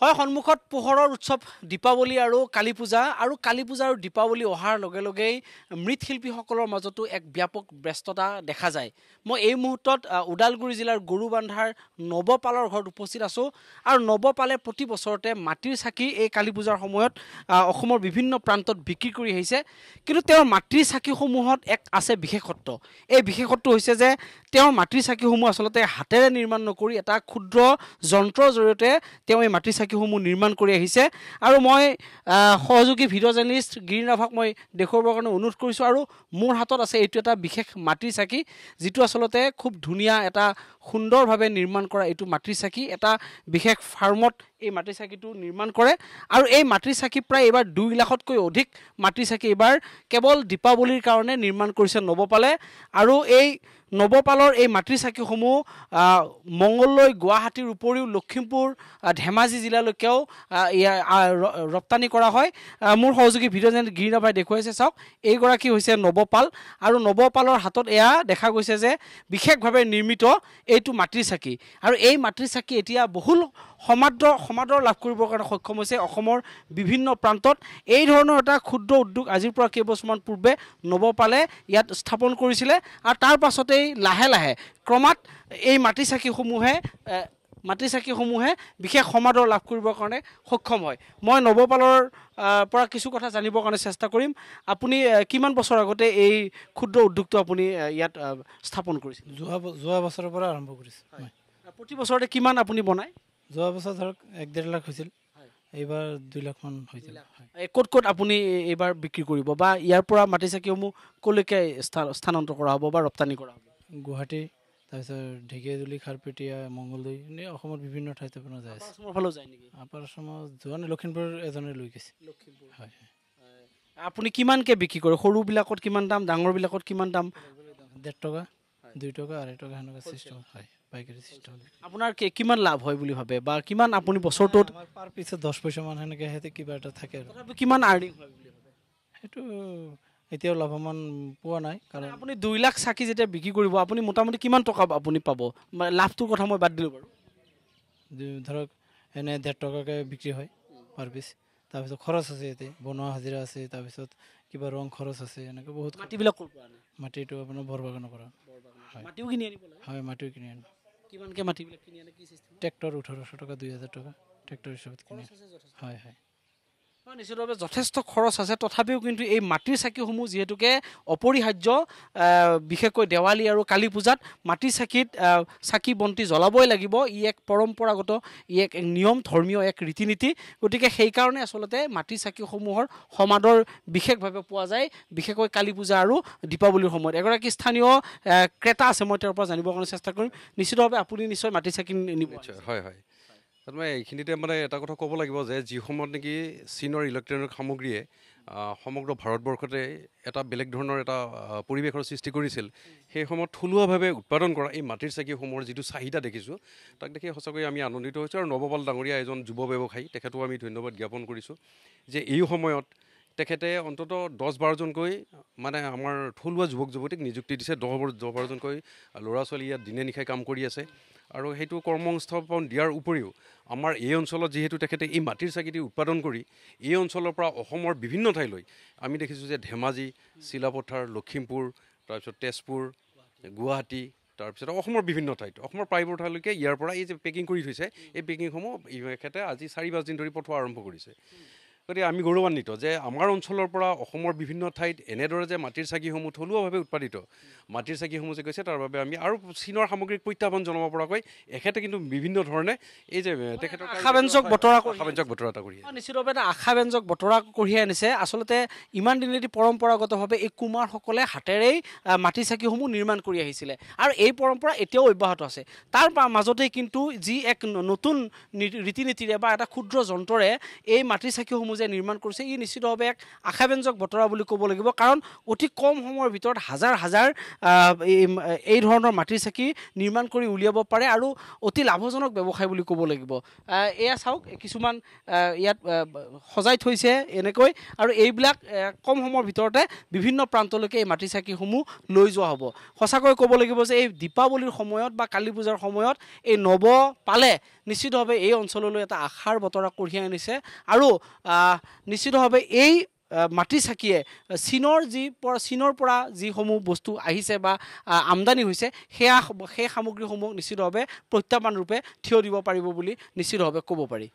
হয় সন্মুখত পোহৰৰ উৎসৱ দীপাৱলী আৰু কালী পূজা আৰু দীপাৱলী অহাৰ লগে লগেই মৃৎশিল্পীসকলৰ মাজতো এক ব্যাপক ব্যস্ততা দেখা যায়। মই এই মুহূৰ্তত ওদালগুৰি জিলাৰ গৰুবান্ধাৰ নৱপালৰ ঘৰত উপস্থিত আছোঁ আৰু নৱপালে প্ৰতি বছৰতে মাটিৰ চাকি এই কালী পূজাৰ সময়ত অসমৰ বিভিন্ন প্ৰান্তত বিক্ৰী কৰি আহিছে। কিন্তু তেওঁৰ মাটিৰ চাকিসমূহত এক আছে বিশেষত্ব। এই বিশেষত্ব হৈছে যে তেওঁৰ মাটিৰ চাকিসমূহ আচলতে হাতেৰে নিৰ্মাণ নকৰি এটা ক্ষুদ্ৰ যন্ত্ৰৰ জৰিয়তে তেওঁ এই মাটিৰ চাকিসমূহ নিৰ্মাণ কৰি আহিছে। আৰু মই সহযোগী ভিডিঅ' জাৰ্নেলিষ্ট গিৰিনাভাক মই দেখুৱাবৰ কাৰণে অনুৰোধ কৰিছোঁ। আৰু মোৰ হাতত আছে এইটো এটা বিশেষ মাটিৰ চাকি, যিটো আচলতে খুব ধুনীয়া এটা সুন্দৰভাৱে নিৰ্মাণ কৰা এইটো মাটিৰ চাকি। এটা বিশেষ ফাৰ্মত এই মাটিৰ চাকিটো নিৰ্মাণ কৰে আৰু এই মাটিৰ চাকি প্ৰায় এইবাৰ 2 লাখতকৈ অধিক মাটিৰ চাকি এইবাৰ কেৱল দীপাৱলীৰ কাৰণে নিৰ্মাণ কৰিছে নৱপালে। আৰু এই নৱপালৰ এই মাটিৰ চাকিসমূহ মংগলদৈ, গুৱাহাটীৰ উপৰিও লখিমপুৰ, ধেমাজি জিলালৈকেও ৰপ্তানি কৰা হয়। মোৰ সহযোগী ভিডিঅ' জাৰ্নেলিষ্ট গিৰিনাভাই দেখুৱাইছে, চাওক এইগৰাকী হৈছে নৱপাল আৰু নৱপালৰ হাতত এয়া দেখা গৈছে যে বিশেষভাৱে নিৰ্মিত এইটো মাটিৰ চাকি। আৰু এই মাটিৰ চাকি এতিয়া বহুল সমাদৰ লাভ কৰিবৰ কাৰণে সক্ষম হৈছে অসমৰ বিভিন্ন প্ৰান্তত। এই ধৰণৰ এটা ক্ষুদ্ৰ উদ্যোগ আজিৰ পৰা কেইবছৰমান পূৰ্বে নৱপালে ইয়াত স্থাপন কৰিছিলে আৰু তাৰ পাছতেই লাহে লাহে ক্ৰমাৎ এই মাটিৰ চাকিসমূহে বিশেষ সমাদৰ লাভ কৰিবৰ কাৰণে সক্ষম হয়। মই নৱপালৰ পৰা কিছু কথা জানিবৰ কাৰণে চেষ্টা কৰিম। আপুনি কিমান বছৰ আগতে এই ক্ষুদ্ৰ উদ্যোগটো আপুনি ইয়াত স্থাপন কৰিছিল? যোৱা বছৰৰ পৰা আৰম্ভ কৰিছোঁ। প্ৰতি বছৰতে কিমান আপুনি বনায়? যোৱা বছৰ ধৰক 1-1.5 লাখ হৈছিল, এইবাৰ 2 লাখমান হৈছিল। ক'ত ক'ত আপুনি এইবাৰ বিক্ৰী কৰিব বা ইয়াৰ পৰা মাটিৰ চাকিসমূহ ক'লৈকে স্থানান্তৰ কৰা হ'ব বা ৰপ্তানি কৰা হ'ব? গুৱাহাটী, তাৰপিছত ঢেকীয়াজুলি, খাৰপেটীয়া, মংগলদৈ, এনেই অসমৰ বিভিন্ন ঠাইত আপোনাৰ যায় আছে। ফালেও যায় নেকি? আপাৰ আসামত যোৱা নাই, লখিমপুৰ এজনে লৈ গৈছে। লখিমপুৰ, হয়। আপুনি কিমানকৈ বিক্ৰী কৰে? সৰুবিলাকত কিমান দাম, ডাঙৰবিলাকত কিমান দাম? 1.5 টকা, 2 টকা, 2.5 টকা সেনেকুৱা চিষ্টেম হয়, পাইকাৰী চিষ্টেম। আপোনাৰ কিমান লাভ হয় বুলি ভাবে বা কিমান আপুনি বছৰটোত? পাৰ পিছত 10 পইচামান সেনেকৈ সিহঁতে কিবা এটা থাকে আৰু। তথাপি কিমান আৰ্নিং হয় বুলি ভাবে? সেইটো এতিয়াও লাভৱান পোৱা নাই, কাৰণ আপুনি 2 লাখ চাকি যেতিয়া বিক্ৰী কৰিব আপুনি মোটামুটি কিমান টকা আপুনি পাব? লাভটোৰ কথা মই বাদ দিলোঁ বাৰু। ধৰক এনে 1.5 টকাকৈ বিক্ৰী হয় পাৰ পিচ। তাৰপিছত খৰচ আছে, ইয়াতে বনোৱা হাজিৰা আছে, তাৰপিছত কিবা ৰং খৰচ আছে, এনেকৈ বহুত। মাটিবিলাক ক'ৰ পৰা আনে? মাটিটো আপোনাৰ বৰবাগানৰ পৰা। মাটিও কিনি আনিব লাগে? হয়, মাটিও কিনি আনো। কিমানকৈ মাটিবিলাক কিনি আনে, কি চিষ্টেম? ট্ৰেক্টৰ 1800 টকা, 2000 টকা ট্ৰেক্টৰ হিচাপত কিনি। হয় হয়, নিশ্চিতভাৱে যথেষ্ট খৰচ আছে। তথাপিও কিন্তু এই মাটিৰ চাকিসমূহ যিহেতুকে অপৰিহাৰ্য, বিশেষকৈ দেৱালী আৰু কালী পূজাত মাটিৰ চাকিত চাকি বন্তি জ্বলাবই লাগিব। ই এক পৰম্পৰাগত, ই এক নিয়ম, ধৰ্মীয় এক ৰীতি নীতি। গতিকে সেইকাৰণে আচলতে মাটিৰ চাকিসমূহৰ সমাদৰ বিশেষভাৱে পোৱা যায়, বিশেষকৈ কালী পূজা আৰু দীপাৱলীৰ সময়ত। এগৰাকী স্থানীয় ক্ৰেতা আছে, মই তেওঁৰ পৰা জানিবৰ কাৰণে চেষ্টা কৰিম। নিশ্চিতভাৱে আপুনি নিশ্চয় মাটিৰ চাকি নিব? হয় হয়, মই এইখিনিতে এটা কথা ক'ব লাগিব যে যি সময়ত নেকি চীনৰ ইলেক্ট্ৰনিক সামগ্ৰীয়ে সমগ্ৰ ভাৰতবৰ্ষতে এটা বেলেগ ধৰণৰ এটা পৰিৱেশৰ সৃষ্টি কৰিছিল, সেই সময়ত থলুৱাভাৱে উৎপাদন কৰা এই মাটিৰ চাকিসমূহৰ যিটো চাহিদা দেখিছোঁ, তাক দেখি সঁচাকৈ আমি আনন্দিত হৈছোঁ। আৰু নৱপাল ডাঙৰীয়া এজন যুৱ ব্যৱসায়ী, তেখেতকো আমি ধন্যবাদ জ্ঞাপন কৰিছোঁ যে এই সময়ত তেখেতে অন্ততঃ 10-12জনকৈ মানে আমাৰ থলুৱা যুৱক যুৱতীক নিযুক্তি দিছে। 10-12জনকৈ ল'ৰা ছোৱালী ইয়াত দিনে নিশাই কাম কৰি আছে। আৰু সেইটো কৰ্মসংস্থাপন দিয়াৰ উপৰিও আমাৰ এই অঞ্চলত যিহেতু তেখেতে এই মাটিৰ চাকিটি উৎপাদন কৰি এই অঞ্চলৰ পৰা অসমৰ বিভিন্ন ঠাইলৈ আমি দেখিছোঁ যে ধেমাজি, চিলাপথাৰ, লখিমপুৰ, তাৰপিছত তেজপুৰ, গুৱাহাটী, তাৰপিছত অসমৰ বিভিন্ন ঠাইত, অসমৰ প্ৰায়বোৰ ঠাইলৈকে ইয়াৰ পৰা এই যে পেকিং কৰি থৈছে, এই পেকিংসমূহ তেখেতে আজি 4-5 দিন ধৰি পঠোৱা আৰম্ভ কৰিছে। গতিকে আমি গৌৰৱান্বিত যে আমাৰ অঞ্চলৰ পৰা অসমৰ বিভিন্ন ঠাইত এনেদৰে যে মাটিৰ চাকিসমূহ থলুৱাভাৱে উৎপাদিত মাটিৰ চাকিসমূহ যে গৈছে, তাৰ বাবে আমি আৰু চীনৰ সামগ্ৰীক প্ৰত্যাহ্বান জনাব পৰাকৈ এখেতে কিন্তু বিভিন্ন ধৰণে এই যে তেখেতৰ আশাব্যঞ্জক বতৰা এটা কৰি নিশ্চিতভাৱে এটা আশাব্যঞ্জক বতৰা কঢ়িয়াই আনিছে। আচলতে ইমান দিনেদি পৰম্পৰাগতভাৱে এই কুমাৰসকলে হাতেৰেই মাটিৰ চাকিসমূহ নিৰ্মাণ কৰি আহিছিলে আৰু এই পৰম্পৰা এতিয়াও অব্যাহত আছে। তাৰ মাজতেই কিন্তু যি এক নতুন ৰীতি নীতিৰে বা এটা ক্ষুদ্ৰ যন্ত্ৰৰে এই মাটিৰ চাকিসমূহ যে নিৰ্মাণ কৰিছে, ই নিশ্চিতভাৱে এক আশাব্যঞ্জক বতৰা বুলি ক'ব লাগিব। কাৰণ অতি কম সময়ৰ ভিতৰত হাজাৰ হাজাৰ এই ধৰণৰ মাটিৰ চাকি নিৰ্মাণ কৰি উলিয়াব পাৰে আৰু অতি লাভজনক ব্যৱসায় বুলি ক'ব লাগিব। এয়া চাওক, কিছুমান ইয়াত সজাই থৈছে এনেকৈ, আৰু এইবিলাক কম সময়ৰ ভিতৰতে বিভিন্ন প্ৰান্তলৈকে এই মাটিৰ চাকিসমূহ লৈ যোৱা হ'ব। সঁচাকৈ ক'ব লাগিব যে এই দীপাৱলীৰ সময়ত বা কালী পূজাৰ সময়ত এই নৱপালে নিশ্চিতভাৱে এই অঞ্চললৈ এটা আশাৰ বতৰা কঢ়িয়াই আনিছে আৰু নিশ্চিতভাৱে এই মাটি চাকিয়ে চীনৰ পৰা যিসমূহ বস্তু আহিছে বা আমদানি হৈছে সেই সামগ্ৰীসমূহ নিশ্চিতভাৱে প্ৰত্যাহ্বান ৰূপে থিয় দিব পাৰিব বুলি নিশ্চিতভাৱে ক'ব পাৰি।